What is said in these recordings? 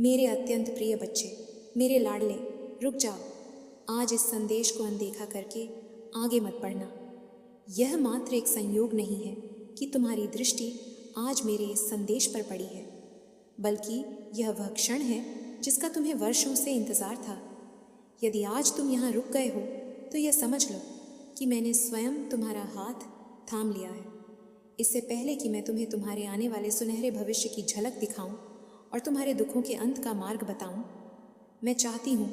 मेरे अत्यंत प्रिय बच्चे, मेरे लाडले, रुक जाओ। आज इस संदेश को अनदेखा करके आगे मत बढ़ना। यह मात्र एक संयोग नहीं है कि तुम्हारी दृष्टि आज मेरे इस संदेश पर पड़ी है, बल्कि यह वह क्षण है जिसका तुम्हें वर्षों से इंतज़ार था। यदि आज तुम यहाँ रुक गए हो तो यह समझ लो कि मैंने स्वयं तुम्हारा हाथ थाम लिया है। इससे पहले कि मैं तुम्हें तुम्हारे आने वाले सुनहरे भविष्य की झलक दिखाऊं और तुम्हारे दुखों के अंत का मार्ग बताऊं, मैं चाहती हूं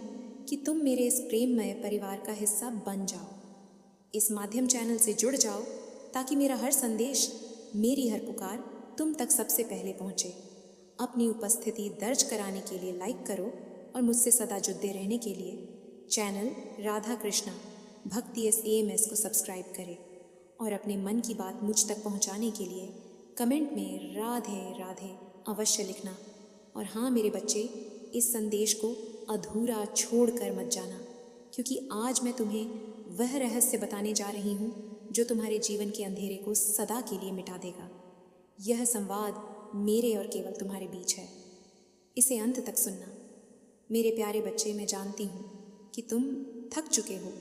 कि तुम मेरे इस प्रेममय परिवार का हिस्सा बन जाओ। इस माध्यम चैनल से जुड़ जाओ ताकि मेरा हर संदेश, मेरी हर पुकार तुम तक सबसे पहले पहुंचे। अपनी उपस्थिति दर्ज कराने के लिए लाइक करो और मुझसे सदा जुड़े रहने के लिए चैनल राधा कृष्णा भक्ति AMS को सब्सक्राइब करें और अपने मन की बात मुझ तक पहुंचाने के लिए कमेंट में राधे राधे अवश्य लिखना। और हाँ मेरे बच्चे, इस संदेश को अधूरा छोड़कर मत जाना, क्योंकि आज मैं तुम्हें वह रहस्य बताने जा रही हूँ जो तुम्हारे जीवन के अंधेरे को सदा के लिए मिटा देगा। यह संवाद मेरे और केवल तुम्हारे बीच है। इसे अंत तक सुनना। मेरे प्यारे बच्चे, मैं जानती हूँ कि तुम थक चुके हो।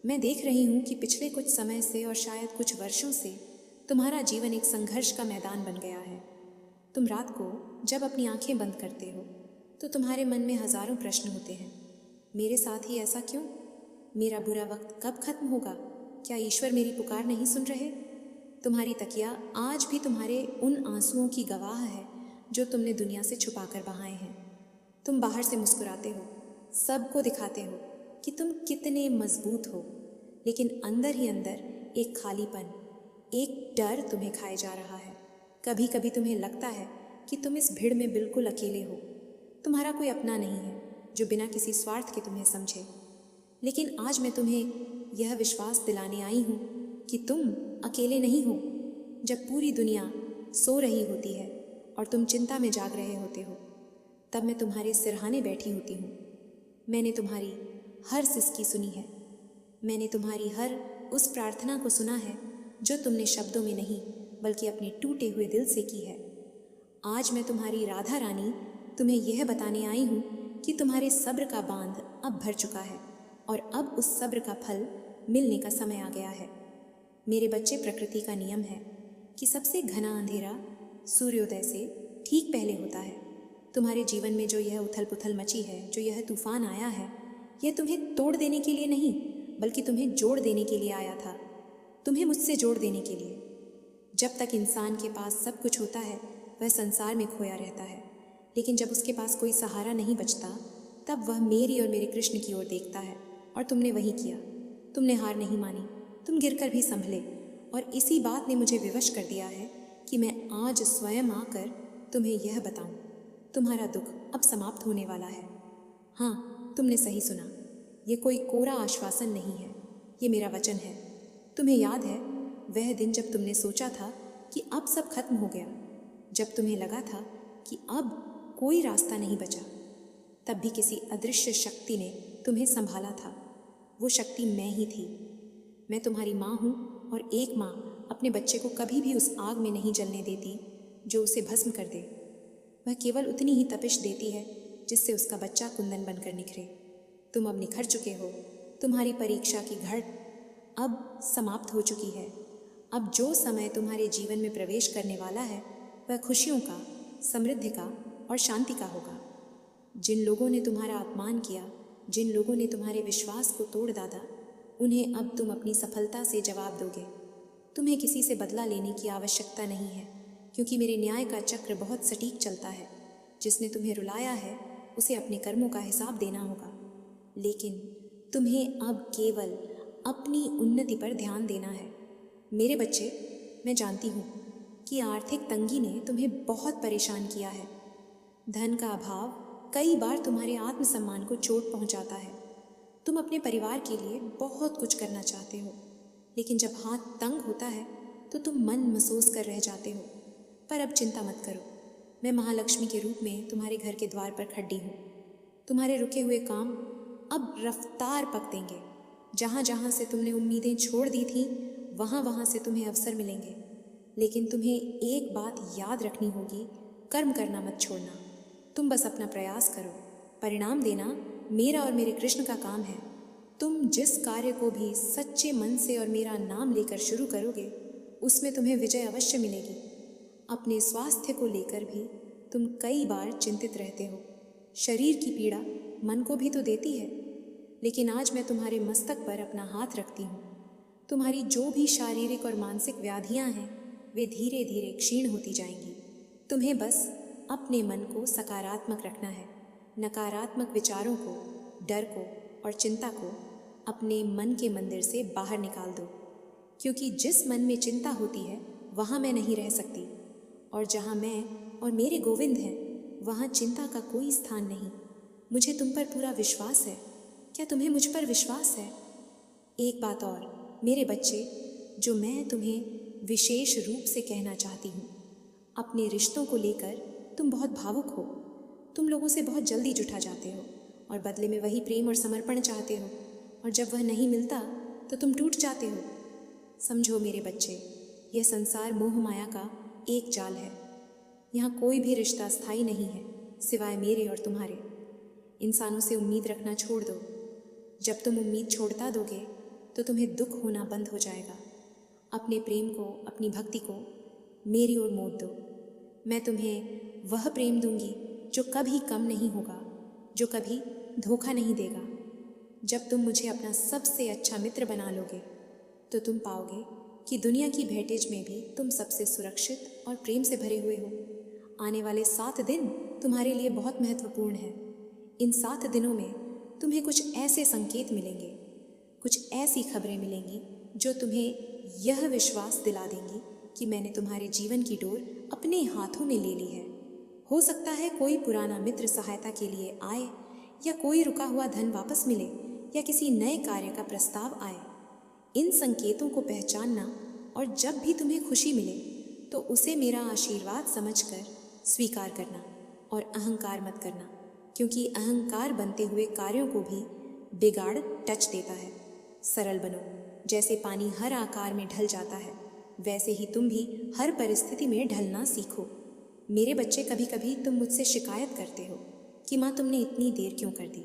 मैं देख रही हूँ कि पिछले कुछ समय से और शायद कुछ वर्षों से तुम्हारा जीवन एक संघर्ष का मैदान बन गया है। तुम रात को जब अपनी आंखें बंद करते हो तो तुम्हारे मन में हजारों प्रश्न होते हैं। मेरे साथ ही ऐसा क्यों? मेरा बुरा वक्त कब खत्म होगा? क्या ईश्वर मेरी पुकार नहीं सुन रहे? तुम्हारी तकिया आज भी तुम्हारे उन आंसुओं की गवाह है जो तुमने दुनिया से छुपा कर बहाए हैं। तुम बाहर से मुस्कुराते हो, सबको दिखाते हो कि तुम कितने मजबूत हो, लेकिन अंदर ही अंदर एक खालीपन, एक डर तुम्हें खाए जा रहा है। कभी कभी तुम्हें लगता है कि तुम इस भीड़ में बिल्कुल अकेले हो। तुम्हारा कोई अपना नहीं है जो बिना किसी स्वार्थ के तुम्हें समझे। लेकिन आज मैं तुम्हें यह विश्वास दिलाने आई हूँ कि तुम अकेले नहीं हो। जब पूरी दुनिया सो रही होती है और तुम चिंता में जाग रहे होते हो, तब मैं तुम्हारे सिरहाने बैठी होती हूँ। मैंने तुम्हारी हर सिसकी सुनी है। मैंने तुम्हारी हर उस प्रार्थना को सुना है जो तुमने शब्दों में नहीं बल्कि अपने टूटे हुए दिल से की है। आज मैं तुम्हारी राधा रानी तुम्हें यह बताने आई हूँ कि तुम्हारे सब्र का बांध अब भर चुका है और अब उस सब्र का फल मिलने का समय आ गया है। मेरे बच्चे, प्रकृति का नियम है कि सबसे घना अंधेरा सूर्योदय से ठीक पहले होता है। तुम्हारे जीवन में जो यह उथल पुथल मची है, जो यह तूफान आया है, यह तुम्हें तोड़ देने के लिए नहीं बल्कि तुम्हें जोड़ देने के लिए आया था। तुम्हें मुझसे जोड़ देने के लिए। जब तक इंसान के पास सब कुछ होता है वह संसार में खोया रहता है, लेकिन जब उसके पास कोई सहारा नहीं बचता तब वह मेरी और मेरे कृष्ण की ओर देखता है। और तुमने वही किया। तुमने हार नहीं मानी, तुम गिरकर भी संभले। और इसी बात ने मुझे विवश कर दिया है कि मैं आज स्वयं आकर तुम्हें यह बताऊं, तुम्हारा दुख अब समाप्त होने वाला है। हाँ, तुमने सही सुना। ये कोई कोरा आश्वासन नहीं है, ये मेरा वचन है। तुम्हें याद है वह दिन जब तुमने सोचा था कि अब सब खत्म हो गया, जब तुम्हें लगा था कि अब कोई रास्ता नहीं बचा, तब भी किसी अदृश्य शक्ति ने तुम्हें संभाला था। वो शक्ति मैं ही थी। मैं तुम्हारी माँ हूँ और एक माँ अपने बच्चे को कभी भी उस आग में नहीं जलने देती जो उसे भस्म कर दे। वह केवल उतनी ही तपिश देती है जिससे उसका बच्चा कुंदन बनकर निखरे। तुम अब निखर चुके हो। तुम्हारी परीक्षा की घड़ी अब समाप्त हो चुकी है। अब जो समय तुम्हारे जीवन में प्रवेश करने वाला है वह खुशियों का, समृद्धि का और शांति का होगा। जिन लोगों ने तुम्हारा अपमान किया, जिन लोगों ने तुम्हारे विश्वास को तोड़ डाला, उन्हें अब तुम अपनी सफलता से जवाब दोगे। तुम्हें किसी से बदला लेने की आवश्यकता नहीं है, क्योंकि मेरे न्याय का चक्र बहुत सटीक चलता है। जिसने तुम्हें रुलाया है उसे अपने कर्मों का हिसाब देना होगा। लेकिन तुम्हें अब केवल अपनी उन्नति पर ध्यान देना है। मेरे बच्चे, मैं जानती हूँ कि आर्थिक तंगी ने तुम्हें बहुत परेशान किया है। धन का अभाव कई बार तुम्हारे आत्मसम्मान को चोट पहुँचाता है। तुम अपने परिवार के लिए बहुत कुछ करना चाहते हो, लेकिन जब हाथ तंग होता है तो तुम मन महसूस कर रह जाते हो। पर अब चिंता मत करो, मैं महालक्ष्मी के रूप में तुम्हारे घर के द्वार पर खड़ी हूँ। तुम्हारे रुके हुए काम अब रफ्तार पकड़ेंगे। जहाँ जहाँ से तुमने उम्मीदें छोड़ दी थीं, वहाँ वहाँ से तुम्हें अवसर मिलेंगे। लेकिन तुम्हें एक बात याद रखनी होगी, कर्म करना मत छोड़ना। तुम बस अपना प्रयास करो, परिणाम देना मेरा और मेरे कृष्ण का काम है। तुम जिस कार्य को भी सच्चे मन से और मेरा नाम लेकर शुरू करोगे, उसमें तुम्हें विजय अवश्य मिलेगी। अपने स्वास्थ्य को लेकर भी तुम कई बार चिंतित रहते हो। शरीर की पीड़ा मन को भी तो देती है, लेकिन आज मैं तुम्हारे मस्तक पर अपना हाथ रखती हूँ। तुम्हारी जो भी शारीरिक और मानसिक व्याधियाँ हैं, वे धीरे धीरे क्षीण होती जाएंगी। तुम्हें बस अपने मन को सकारात्मक रखना है। नकारात्मक विचारों को, डर को और चिंता को अपने मन के मंदिर से बाहर निकाल दो, क्योंकि जिस मन में चिंता होती है वहाँ मैं नहीं रह सकती, और जहाँ मैं और मेरे गोविंद हैं वहाँ चिंता का कोई स्थान नहीं। मुझे तुम पर पूरा विश्वास है। क्या तुम्हें मुझ पर विश्वास है? एक बात और मेरे बच्चे, जो मैं तुम्हें विशेष रूप से कहना चाहती हूँ, अपने रिश्तों को लेकर तुम बहुत भावुक हो। तुम लोगों से बहुत जल्दी जुटा जाते हो और बदले में वही प्रेम और समर्पण चाहते हो, और जब वह नहीं मिलता तो तुम टूट जाते हो। समझो मेरे बच्चे, यह संसार मोह माया का एक जाल है। यहाँ कोई भी रिश्ता स्थायी नहीं है सिवाय मेरे और तुम्हारे। इंसानों से उम्मीद रखना छोड़ दो। जब तुम उम्मीद छोड़ता दोगे तो तुम्हें दुख होना बंद हो जाएगा। अपने प्रेम को, अपनी भक्ति को मेरी ओर मोड़ दो। मैं तुम्हें वह प्रेम दूंगी जो कभी कम नहीं होगा, जो कभी धोखा नहीं देगा। जब तुम मुझे अपना सबसे अच्छा मित्र बना लोगे तो तुम पाओगे कि दुनिया की भेंटेज में भी तुम सबसे सुरक्षित और प्रेम से भरे हुए हो। आने वाले 7 दिन तुम्हारे लिए बहुत महत्वपूर्ण हैं। इन 7 दिनों में तुम्हें कुछ ऐसे संकेत मिलेंगे, कुछ ऐसी खबरें मिलेंगी जो तुम्हें यह विश्वास दिला देंगी कि मैंने तुम्हारे जीवन की डोर अपने हाथों में ले ली है। हो सकता है कोई पुराना मित्र सहायता के लिए आए, या कोई रुका हुआ धन वापस मिले, या किसी नए कार्य का प्रस्ताव आए। इन संकेतों को पहचानना, और जब भी तुम्हें खुशी मिले तो उसे मेरा आशीर्वाद समझकर स्वीकार करना, और अहंकार मत करना, क्योंकि अहंकार बनते हुए कार्यों को भी बिगाड़ टच देता है। सरल बनो। जैसे पानी हर आकार में ढल जाता है, वैसे ही तुम भी हर परिस्थिति में ढलना सीखो। मेरे बच्चे, कभी कभी तुम मुझसे शिकायत करते हो कि माँ तुमने इतनी देर क्यों कर दी,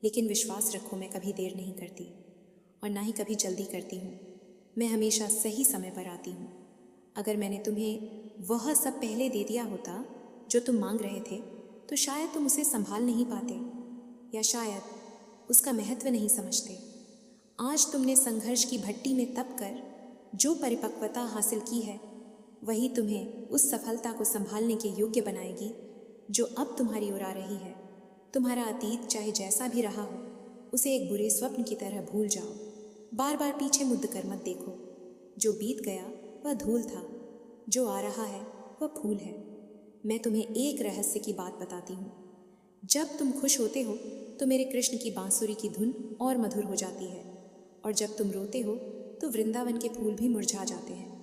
लेकिन विश्वास रखो मैं कभी देर नहीं करती और ना ही कभी जल्दी करती हूँ। मैं हमेशा सही समय पर आती हूँ। अगर मैंने तुम्हें वह सब पहले दे दिया होता जो तुम मांग रहे थे, तो शायद तुम उसे संभाल नहीं पाते, या शायद उसका महत्व नहीं समझते। आज तुमने संघर्ष की भट्टी में तप कर जो परिपक्वता हासिल की है, वही तुम्हें उस सफलता को संभालने के योग्य बनाएगी जो अब तुम्हारी ओर आ रही है। तुम्हारा अतीत चाहे जैसा भी रहा हो, उसे एक बुरे स्वप्न की तरह भूल जाओ। बार बार पीछे मुड़ कर मत देखो। जो बीत गया वह धूल था, जो आ रहा है वह फूल है। मैं तुम्हें एक रहस्य की बात बताती हूँ। जब तुम खुश होते हो तो मेरे कृष्ण की बांसुरी की धुन और मधुर हो जाती है, और जब तुम रोते हो तो वृंदावन के फूल भी मुरझा जाते हैं।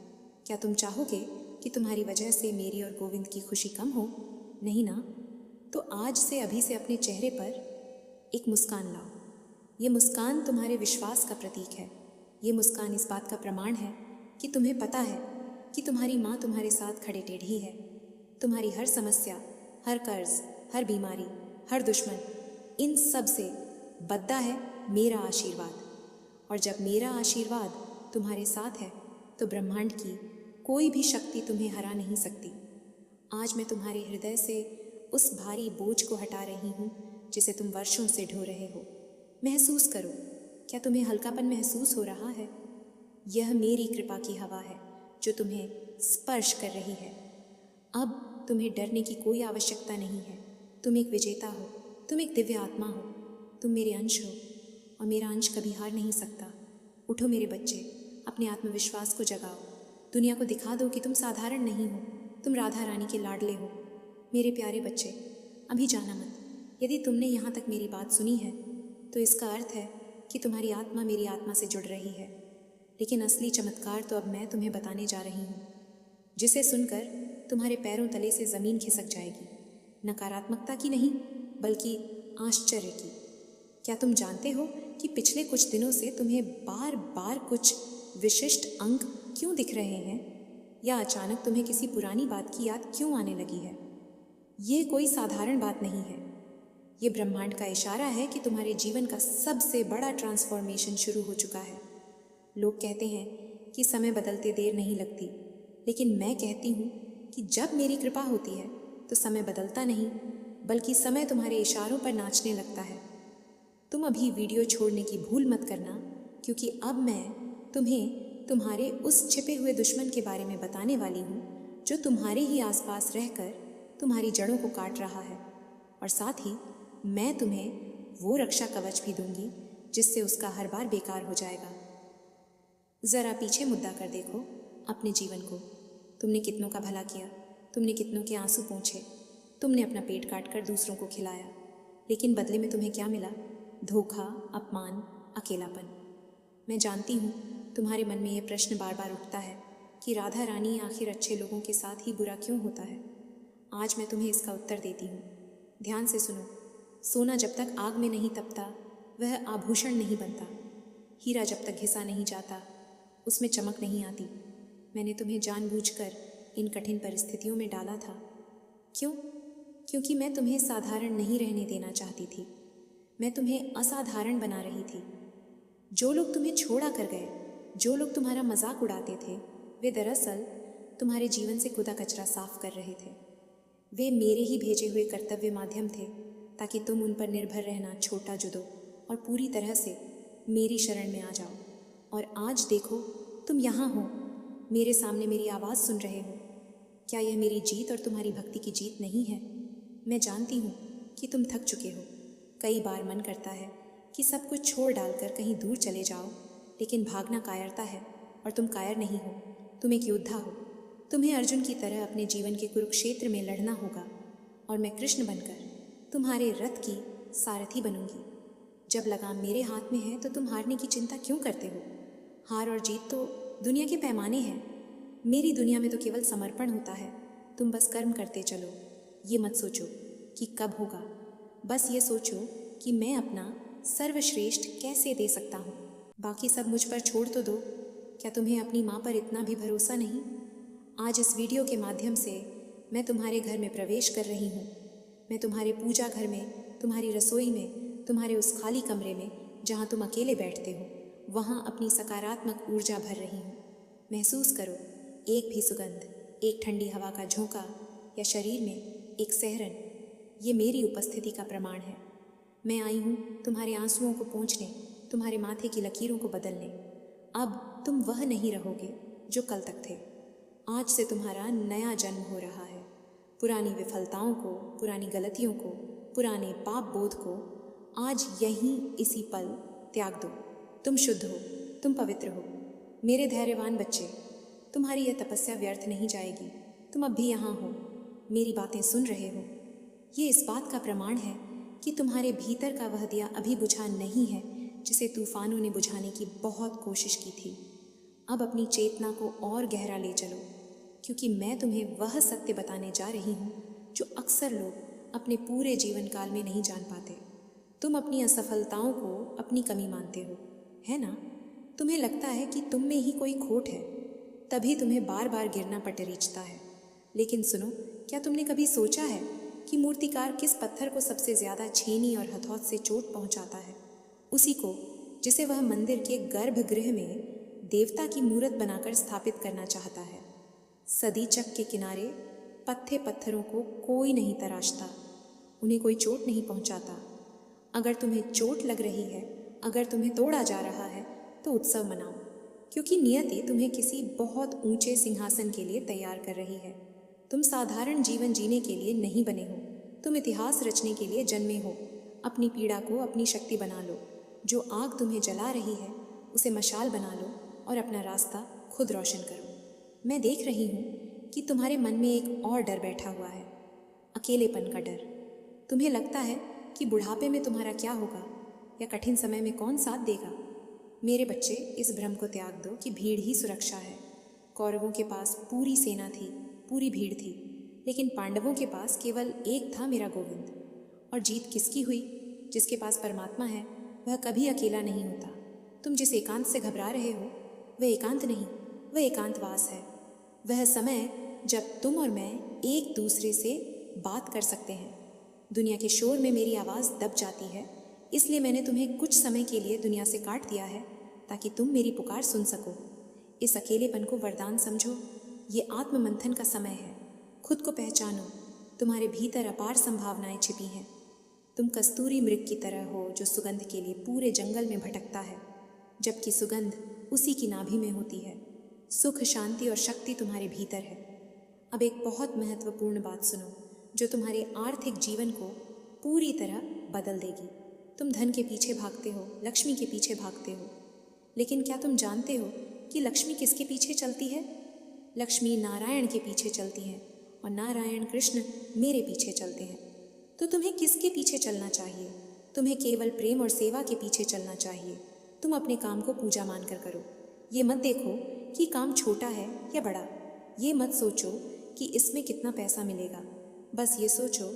क्या तुम चाहोगे कि तुम्हारी वजह से मेरी और गोविंद की खुशी कम हो? नहीं ना? तो आज से, अभी से अपने चेहरे पर एक मुस्कान लाओ। ये मुस्कान तुम्हारे विश्वास का प्रतीक है। ये मुस्कान इस बात का प्रमाण है कि तुम्हें पता है कि तुम्हारी माँ तुम्हारे साथ खड़े टेढ़ी है। तुम्हारी हर समस्या, हर कर्ज, हर बीमारी, हर दुश्मन, इन सब से बद्दा है मेरा आशीर्वाद। और जब मेरा आशीर्वाद तुम्हारे साथ है तो ब्रह्मांड की कोई भी शक्ति तुम्हें हरा नहीं सकती। आज मैं तुम्हारे हृदय से उस भारी बोझ को हटा रही हूँ जिसे तुम वर्षों से ढो रहे हो। महसूस करो। क्या तुम्हें हल्कापन महसूस हो रहा है? यह मेरी कृपा की हवा है जो तुम्हें स्पर्श कर रही है। अब तुम्हें डरने की कोई आवश्यकता नहीं है। तुम एक विजेता हो, तुम एक दिव्य आत्मा हो, तुम मेरे अंश हो, और मेरा अंश कभी हार नहीं सकता। उठो मेरे बच्चे, अपने आत्मविश्वास को जगाओ। दुनिया को दिखा दो कि तुम साधारण नहीं हो, तुम राधा रानी के लाडले हो। मेरे प्यारे बच्चे, अभी जाना मत। यदि तुमने यहाँ तक मेरी बात सुनी है तो इसका अर्थ है कि तुम्हारी आत्मा मेरी आत्मा से जुड़ रही है। लेकिन असली चमत्कार तो अब मैं तुम्हें बताने जा रही हूँ, जिसे सुनकर तुम्हारे पैरों तले से ज़मीन खिसक जाएगी। नकारात्मकता की नहीं, बल्कि आश्चर्य की। क्या तुम जानते हो कि पिछले कुछ दिनों से तुम्हें बार बार कुछ विशिष्ट अंक क्यों दिख रहे हैं, या अचानक तुम्हें किसी पुरानी बात की याद क्यों आने लगी है? ये कोई साधारण बात नहीं है। ये ब्रह्मांड का इशारा है कि तुम्हारे जीवन का सबसे बड़ा ट्रांसफॉर्मेशन शुरू हो चुका है। लोग कहते हैं कि समय बदलते देर नहीं लगती, लेकिन मैं कहती हूँ कि जब मेरी कृपा होती है तो समय बदलता नहीं, बल्कि समय तुम्हारे इशारों पर नाचने लगता है। तुम अभी वीडियो छोड़ने की भूल मत करना, क्योंकि अब मैं तुम्हें तुम्हारे उस छिपे हुए दुश्मन के बारे में बताने वाली हूँ जो तुम्हारे ही आसपास रहकर तुम्हारी जड़ों को काट रहा है। और साथ ही मैं तुम्हें वो रक्षा कवच भी दूंगी जिससे उसका हर बार बेकार हो जाएगा। ज़रा पीछे मुद्दा कर देखो अपने जीवन को। तुमने कितनों का भला किया, तुमने कितनों के आंसू पोंछे, तुमने अपना पेट काट कर दूसरों को खिलाया, लेकिन बदले में तुम्हें क्या मिला? धोखा, अपमान, अकेलापन। मैं जानती हूँ तुम्हारे मन में ये प्रश्न बार बार उठता है कि राधा रानी आखिर अच्छे लोगों के साथ ही बुरा क्यों होता है। आज मैं तुम्हें इसका उत्तर देती हूँ। ध्यान से सुनो। सोना जब तक आग में नहीं तपता वह आभूषण नहीं बनता। हीरा जब तक घिसा नहीं जाता उसमें चमक नहीं आती। मैंने तुम्हें जानबूझकर इन कठिन परिस्थितियों में डाला था। क्यों? क्योंकि मैं तुम्हें साधारण नहीं रहने देना चाहती थी। मैं तुम्हें असाधारण बना रही थी। जो लोग तुम्हें छोड़ा कर गए, जो लोग तुम्हारा मजाक उड़ाते थे, वे दरअसल तुम्हारे जीवन से कूदा कचरा साफ कर रहे थे। वे मेरे ही भेजे हुए कर्तव्य माध्यम थे, ताकि तुम उन पर निर्भर रहना छोटा जुदो और पूरी तरह से मेरी शरण में आ जाओ। और आज देखो तुम यहाँ हो, मेरे सामने मेरी आवाज़ सुन रहे हो। क्या यह मेरी जीत और तुम्हारी भक्ति की जीत नहीं है? मैं जानती हूँ कि तुम थक चुके हो। कई बार मन करता है कि सब कुछ छोड़ डालकर कहीं दूर चले जाओ, लेकिन भागना कायरता है और तुम कायर नहीं हो, तुम एक योद्धा हो। तुम्हें अर्जुन की तरह अपने जीवन के कुरुक्षेत्र में लड़ना होगा और मैं कृष्ण बनकर तुम्हारे रथ की सारथी बनूंगी। जब लगाम मेरे हाथ में है तो तुम हारने की चिंता क्यों करते हो? हार और जीत तो दुनिया के पैमाने हैं। मेरी दुनिया में तो केवल समर्पण होता है। तुम बस कर्म करते चलो। ये मत सोचो कि कब होगा, बस ये सोचो कि मैं अपना सर्वश्रेष्ठ कैसे दे सकता हूँ। बाकी सब मुझ पर छोड़ तो दो। क्या तुम्हें अपनी माँ पर इतना भी भरोसा नहीं? आज इस वीडियो के माध्यम से मैं तुम्हारे घर में प्रवेश कर रही हूँ। मैं तुम्हारे पूजा घर में, तुम्हारी रसोई में, तुम्हारे उस खाली कमरे में जहाँ तुम अकेले बैठते हो, वहाँ अपनी सकारात्मक ऊर्जा भर रही हूँ। महसूस करो, एक भी सुगंध, एक ठंडी हवा का झोंका या शरीर में एक सहरन, ये मेरी उपस्थिति का प्रमाण है। मैं आई हूँ तुम्हारे आंसुओं को पोंछने, तुम्हारे माथे की लकीरों को बदलने। अब तुम वह नहीं रहोगे जो कल तक थे। आज से तुम्हारा नया जन्म हो रहा है। पुरानी विफलताओं को, पुरानी गलतियों को, पुराने पाप बोध को आज यहीं इसी पल त्याग दो। तुम शुद्ध हो, तुम पवित्र हो। मेरे धैर्यवान बच्चे, तुम्हारी यह तपस्या व्यर्थ नहीं जाएगी। तुम अब भी यहाँ हो, मेरी बातें सुन रहे हो। ये इस बात का प्रमाण है कि तुम्हारे भीतर का वह दिया अभी बुझा नहीं है जिसे तूफानों ने बुझाने की बहुत कोशिश की थी। अब अपनी चेतना को और गहरा ले चलो, क्योंकि मैं तुम्हें वह सत्य बताने जा रही हूँ जो अक्सर लोग अपने पूरे जीवन काल में नहीं जान पाते। तुम अपनी असफलताओं को अपनी कमी मानते हो, है ना? तुम्हें लगता है कि तुम में ही कोई खोट है, तभी तुम्हें बार बार गिरना पटरीचता है। लेकिन सुनो, क्या तुमने कभी सोचा है कि मूर्तिकार किस पत्थर को सबसे ज़्यादा छेनी और हथौत से चोट पहुंचाता है? उसी को जिसे वह मंदिर के गर्भगृह में देवता की मूर्त बनाकर स्थापित करना चाहता है। सदीचक के किनारे पत्थे पत्थरों को कोई नहीं तराशता, उन्हें कोई चोट नहीं पहुंचाता। अगर तुम्हें चोट लग रही है, अगर तुम्हें तोड़ा जा रहा है, तो उत्सव मनाओ, क्योंकि नियति तुम्हें किसी बहुत ऊंचे सिंहासन के लिए तैयार कर रही है। तुम साधारण जीवन जीने के लिए नहीं बने हो, तुम इतिहास रचने के लिए जन्मे हो। अपनी पीड़ा को अपनी शक्ति बना लो। जो आग तुम्हें जला रही है उसे मशाल बना लो और अपना रास्ता खुद रोशन करो। मैं देख रही हूँ कि तुम्हारे मन में एक और डर बैठा हुआ है, अकेलेपन का डर। तुम्हें लगता है कि बुढ़ापे में तुम्हारा क्या होगा या कठिन समय में कौन साथ देगा। मेरे बच्चे, इस भ्रम को त्याग दो कि भीड़ ही सुरक्षा है। कौरवों के पास पूरी सेना थी, पूरी भीड़ थी, लेकिन पांडवों के पास केवल एक था, मेरा गोविंद। और जीत किसकी हुई? जिसके पास परमात्मा है वह कभी अकेला नहीं होता। तुम जिस एकांत से घबरा रहे हो वह एकांत नहीं, वह एकांतवास है। वह समय जब तुम और मैं एक दूसरे से बात कर सकते हैं। दुनिया के शोर में मेरी आवाज़ दब जाती है, इसलिए मैंने तुम्हें कुछ समय के लिए दुनिया से काट दिया है ताकि तुम मेरी पुकार सुन सको। इस अकेलेपन को वरदान समझो। ये आत्ममंथन का समय है। खुद को पहचानो। तुम्हारे भीतर अपार संभावनाएं छिपी हैं। तुम कस्तूरी मृग की तरह हो जो सुगंध के लिए पूरे जंगल में भटकता है, जबकि सुगंध उसी की नाभि में होती है। सुख, शांति और शक्ति तुम्हारे भीतर है। अब एक बहुत महत्वपूर्ण बात सुनो जो तुम्हारे आर्थिक जीवन को पूरी तरह बदल देगी। तुम धन के पीछे भागते हो, लक्ष्मी के पीछे भागते हो, लेकिन क्या तुम जानते हो कि लक्ष्मी किसके पीछे चलती है? लक्ष्मी नारायण के पीछे चलती है और नारायण कृष्ण मेरे पीछे चलते हैं। तो तुम्हें किसके पीछे चलना चाहिए? तुम्हें केवल प्रेम और सेवा के पीछे चलना चाहिए। तुम अपने काम को पूजा मानकर करो। ये मत देखो कि काम छोटा है या बड़ा। ये मत सोचो कि इसमें कितना पैसा मिलेगा। बस ये सोचो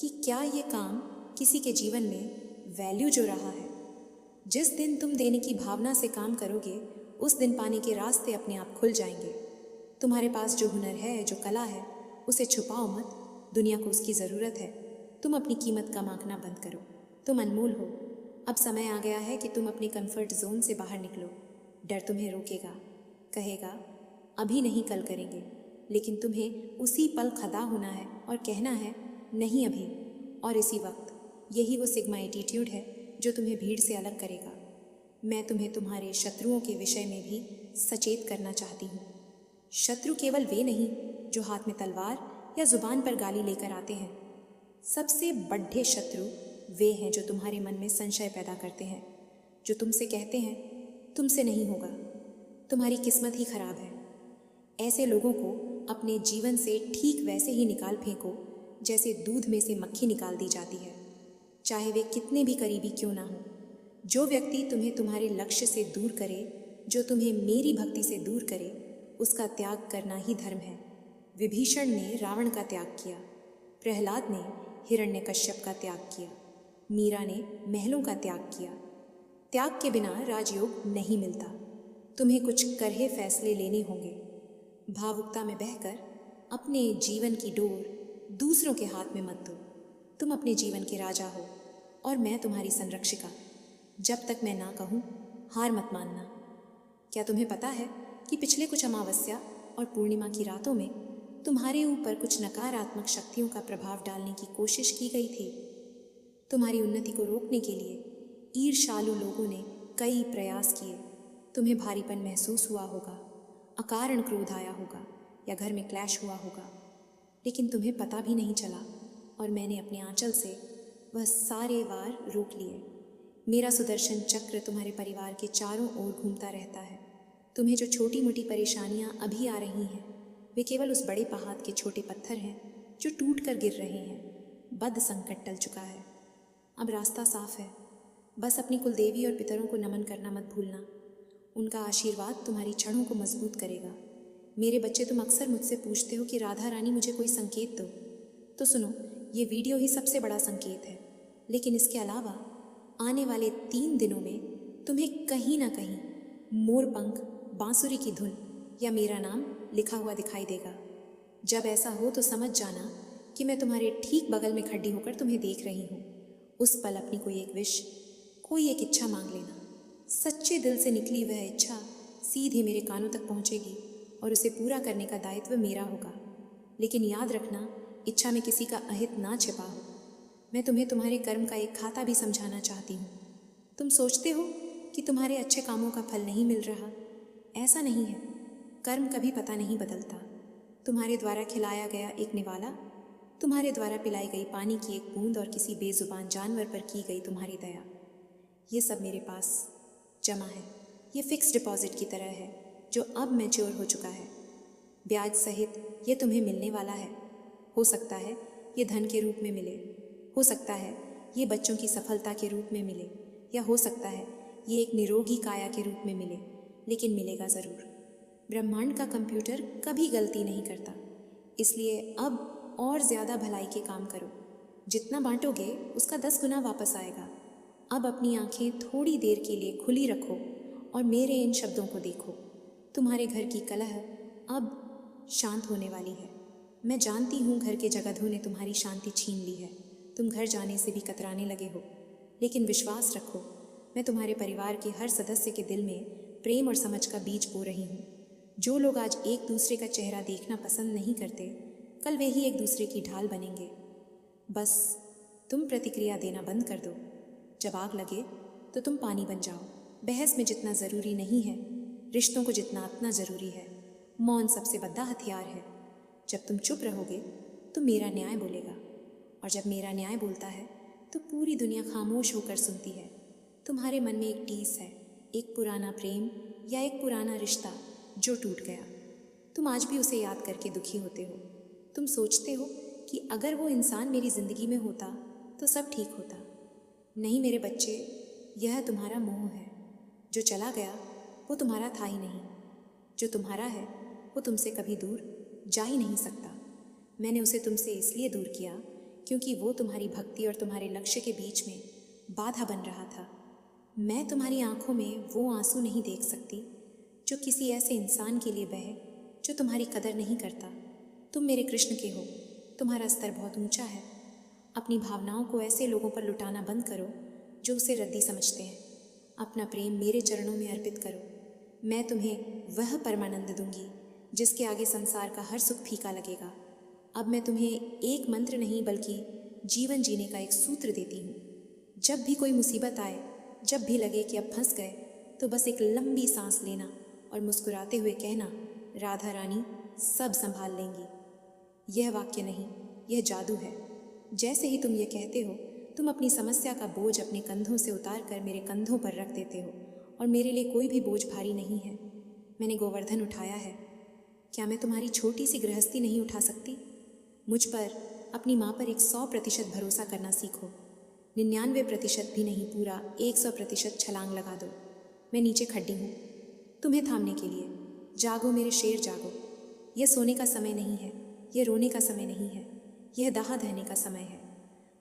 कि क्या ये काम किसी के जीवन में वैल्यू जो रहा है। जिस दिन तुम देने की भावना से काम करोगे, उस दिन पाने के रास्ते अपने आप खुल जाएंगे। तुम्हारे पास जो हुनर है, जो कला है, उसे छुपाओ मत। दुनिया को उसकी ज़रूरत है। तुम अपनी कीमत कम आंकना बंद करो। तुम अनमोल हो। अब समय आ गया है कि तुम अपनी कंफर्ट जोन से बाहर निकलो। डर तुम्हें रोकेगा, कहेगा अभी नहीं कल करेंगे, लेकिन तुम्हें उसी पल खड़ा होना है और कहना है नहीं अभी और इसी वक्त। यही वो सिग्मा एटीट्यूड है जो तुम्हें भीड़ से अलग करेगा। मैं तुम्हें तुम्हारे शत्रुओं के विषय में भी सचेत करना चाहती हूँ। शत्रु केवल वे नहीं जो हाथ में तलवार या जुबान पर गाली लेकर आते हैं। सबसे बड़े शत्रु वे हैं जो तुम्हारे मन में संशय पैदा करते हैं, जो तुमसे कहते हैं तुमसे नहीं होगा, तुम्हारी किस्मत ही खराब है। ऐसे लोगों को अपने जीवन से ठीक वैसे ही निकाल फेंको जैसे दूध में से मक्खी निकाल दी जाती है, चाहे वे कितने भी करीबी क्यों ना हो। जो व्यक्ति तुम्हें तुम्हारे लक्ष्य से दूर करे, जो तुम्हें मेरी भक्ति से दूर करे, उसका त्याग करना ही धर्म है। विभीषण ने रावण का त्याग किया, प्रहलाद ने हिरण्यकश्यप का त्याग किया, मीरा ने महलों का त्याग किया। त्याग के बिना राजयोग नहीं मिलता। तुम्हें कुछ करहे फैसले लेने होंगे। भावुकता में बहकर अपने जीवन की डोर दूसरों के हाथ में मत दो। तुम अपने जीवन के राजा हो और मैं तुम्हारी संरक्षिका। जब तक मैं ना कहूँ, हार मत मानना। क्या तुम्हें पता है कि पिछले कुछ अमावस्या और पूर्णिमा की रातों में तुम्हारे ऊपर कुछ नकारात्मक शक्तियों का प्रभाव डालने की कोशिश की गई थी? तुम्हारी उन्नति को रोकने के लिए ईर्ष्यालु लोगों ने कई प्रयास किए। तुम्हें भारीपन महसूस हुआ होगा, अकारण क्रोध आया होगा या घर में क्लैश हुआ होगा, लेकिन तुम्हें पता भी नहीं चला और मैंने अपने आंचल से वह सारे वार रोक लिए। मेरा सुदर्शन चक्र तुम्हारे परिवार के चारों ओर घूमता रहता है। तुम्हें जो छोटी मोटी परेशानियां अभी आ रही हैं, वे केवल उस बड़े पहाड़ के छोटे पत्थर हैं जो टूट कर गिर रहे हैं। बद संकट टल चुका है, अब रास्ता साफ है। बस अपनी कुलदेवी और पितरों को नमन करना मत भूलना। उनका आशीर्वाद तुम्हारी छड़ों को मजबूत करेगा। मेरे बच्चे, तुम अक्सर मुझसे पूछते हो कि राधा रानी मुझे कोई संकेत दो। तो सुनो, ये वीडियो ही सबसे बड़ा संकेत है। लेकिन इसके अलावा आने वाले 3 दिनों में तुम्हें कहीं ना कहीं मोरपंख, बांसुरी की धुन या मेरा नाम लिखा हुआ दिखाई देगा। जब ऐसा हो तो समझ जाना कि मैं तुम्हारे ठीक बगल में खड़ी होकर तुम्हें देख रही हूँ। उस पल अपनी कोई एक विश, कोई एक इच्छा मांग लेना। सच्चे दिल से निकली वह इच्छा सीधे मेरे कानों तक पहुँचेगी और उसे पूरा करने का दायित्व मेरा होगा। लेकिन याद रखना, इच्छा में किसी का अहित ना छिपा हो। मैं तुम्हें तुम्हारे कर्म का एक खाता भी समझाना चाहती हूँ। तुम सोचते हो कि तुम्हारे अच्छे कामों का फल नहीं मिल रहा। ऐसा नहीं है। कर्म कभी पता नहीं बदलता। तुम्हारे द्वारा खिलाया गया एक निवाला, तुम्हारे द्वारा पिलाई गई पानी की एक बूंद और किसी बेजुबान जानवर पर की गई तुम्हारी दया, ये सब मेरे पास जमा है। ये फिक्स डिपॉजिट की तरह है जो अब मैच्योर हो चुका है। ब्याज सहित ये तुम्हें मिलने वाला है। हो सकता है ये धन के रूप में मिले, हो सकता है ये बच्चों की सफलता के रूप में मिले, या हो सकता है ये एक निरोगी काया के रूप में मिले, लेकिन मिलेगा ज़रूर। ब्रह्मांड का कंप्यूटर कभी गलती नहीं करता, इसलिए अब और ज़्यादा भलाई के काम करो। जितना बांटोगे उसका 10 गुना वापस आएगा। अब अपनी आंखें थोड़ी देर के लिए खुली रखो और मेरे इन शब्दों को देखो। तुम्हारे घर की कलह अब शांत होने वाली है। मैं जानती हूँ घर के जगधों ने तुम्हारी शांति छीन ली है, तुम घर जाने से भी कतराने लगे हो, लेकिन विश्वास रखो, मैं तुम्हारे परिवार के हर सदस्य के दिल में प्रेम और समझ का बीज बो रही हूँ। जो लोग आज एक दूसरे का चेहरा देखना पसंद नहीं करते, कल वे ही एक दूसरे की ढाल बनेंगे। बस तुम प्रतिक्रिया देना बंद कर दो। जब आग लगे तो तुम पानी बन जाओ। बहस में जितना ज़रूरी नहीं है, रिश्तों को जितना अपना ज़रूरी है। मौन सबसे बड़ा हथियार है। जब तुम चुप रहोगे तो मेरा न्याय बोलेगा, और जब मेरा न्याय बोलता है तो पूरी दुनिया खामोश होकर सुनती है। तुम्हारे मन में एक टीस है, एक पुराना प्रेम या एक पुराना रिश्ता जो टूट गया। तुम आज भी उसे याद करके दुखी होते हो। तुम सोचते हो कि अगर वो इंसान मेरी ज़िंदगी में होता तो सब ठीक होता। नहीं मेरे बच्चे, यह तुम्हारा मोह है। जो चला गया वो तुम्हारा था ही नहीं। जो तुम्हारा है वो तुमसे कभी दूर जा ही नहीं सकता। मैंने उसे तुमसे इसलिए दूर किया क्योंकि वो तुम्हारी भक्ति और तुम्हारे लक्ष्य के बीच में बाधा बन रहा था। मैं तुम्हारी आंखों में वो आंसू नहीं देख सकती जो किसी ऐसे इंसान के लिए बहे जो तुम्हारी कदर नहीं करता। तुम मेरे कृष्ण के हो, तुम्हारा स्तर बहुत ऊंचा है। अपनी भावनाओं को ऐसे लोगों पर लुटाना बंद करो जो उसे रद्दी समझते हैं। अपना प्रेम मेरे चरणों में अर्पित करो। मैं तुम्हें वह परमानंद दूंगी जिसके आगे संसार का हर सुख फीका लगेगा। अब मैं तुम्हें एक मंत्र नहीं बल्कि जीवन जीने का एक सूत्र देती हूँ। जब भी कोई मुसीबत आए, जब भी लगे कि अब फंस गए, तो बस एक लंबी सांस लेना और मुस्कुराते हुए कहना, राधा रानी सब संभाल लेंगी। यह वाक्य नहीं, यह जादू है। जैसे ही तुम ये कहते हो, तुम अपनी समस्या का बोझ अपने कंधों से उतार कर मेरे कंधों पर रख देते हो, और मेरे लिए कोई भी बोझ भारी नहीं है। मैंने गोवर्धन उठाया है। क्या मैं तुम्हारी छोटी सी गृहस्थी नहीं उठा सकती? मुझ पर, अपनी माँ पर एक 100% भरोसा करना सीखो। 99% भी नहीं, पूरा 100% छलांग लगा दो। मैं नीचे खड़ी हूँ तुम्हें थामने के लिए। जागो मेरे शेर जागो। यह सोने का समय नहीं है, यह रोने का समय नहीं है, यह दाह दहने का समय है।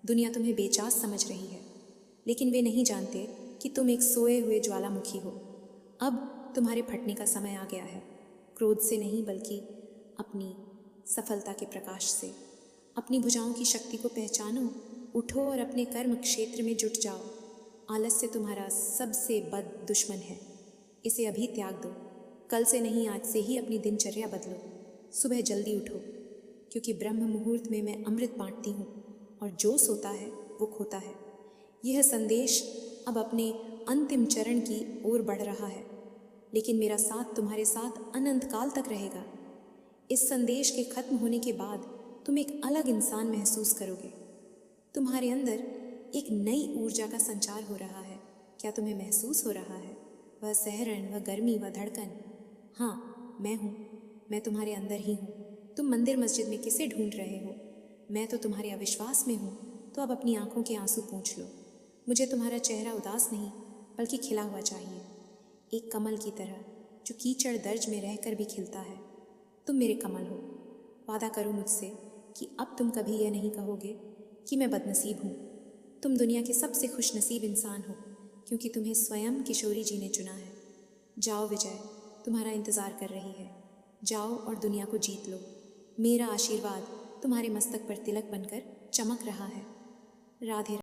दुनिया तुम्हें बेचास समझ रही है, लेकिन वे नहीं जानते कि तुम एक सोए हुए ज्वालामुखी हो। अब तुम्हारे फटने का समय आ गया है। क्रोध से नहीं बल्कि अपनी सफलता के प्रकाश से। अपनी भुजाओं की शक्ति को पहचानो, उठो और अपने कर्म क्षेत्र में जुट जाओ। आलस्य तुम्हारा सबसे बद दुश्मन है, इसे अभी त्याग दो। कल से नहीं, आज से ही अपनी दिनचर्या बदलो। सुबह जल्दी उठो, क्योंकि ब्रह्म मुहूर्त में मैं अमृत बांटती हूँ, और जो सोता है वो खोता है। यह संदेश अब अपने अंतिम चरण की ओर बढ़ रहा है, लेकिन मेरा साथ तुम्हारे साथ अनंत काल तक रहेगा। इस संदेश के खत्म होने के बाद तुम एक अलग इंसान महसूस करोगे। तुम्हारे अंदर एक नई ऊर्जा का संचार हो रहा है। क्या तुम्हें महसूस हो रहा है? वह सहरण, वह गर्मी, वह धड़कन। हाँ, मैं हूँ। मैं तुम्हारे अंदर ही हूँ। तुम मंदिर मस्जिद में किसे ढूंढ रहे हो? मैं तो तुम्हारे अविश्वास में हूँ। तो अब अपनी आंखों के आंसू पोंछ लो। मुझे तुम्हारा चेहरा उदास नहीं बल्कि खिला हुआ चाहिए, एक कमल की तरह जो कीचड़ दर्ज में रहकर भी खिलता है। तुम मेरे कमल हो। वादा करो मुझसे कि अब तुम कभी यह नहीं कहोगे कि मैं बदनसीब हूँ। तुम दुनिया के सबसे खुशनसीब इंसान हो, क्योंकि तुम्हें स्वयं किशोरी जी ने चुना है। जाओ विजय, तुम्हारा इंतज़ार कर रही है। जाओ और दुनिया को जीत लो। मेरा आशीर्वाद तुम्हारे मस्तक पर तिलक बनकर चमक रहा है। राधे।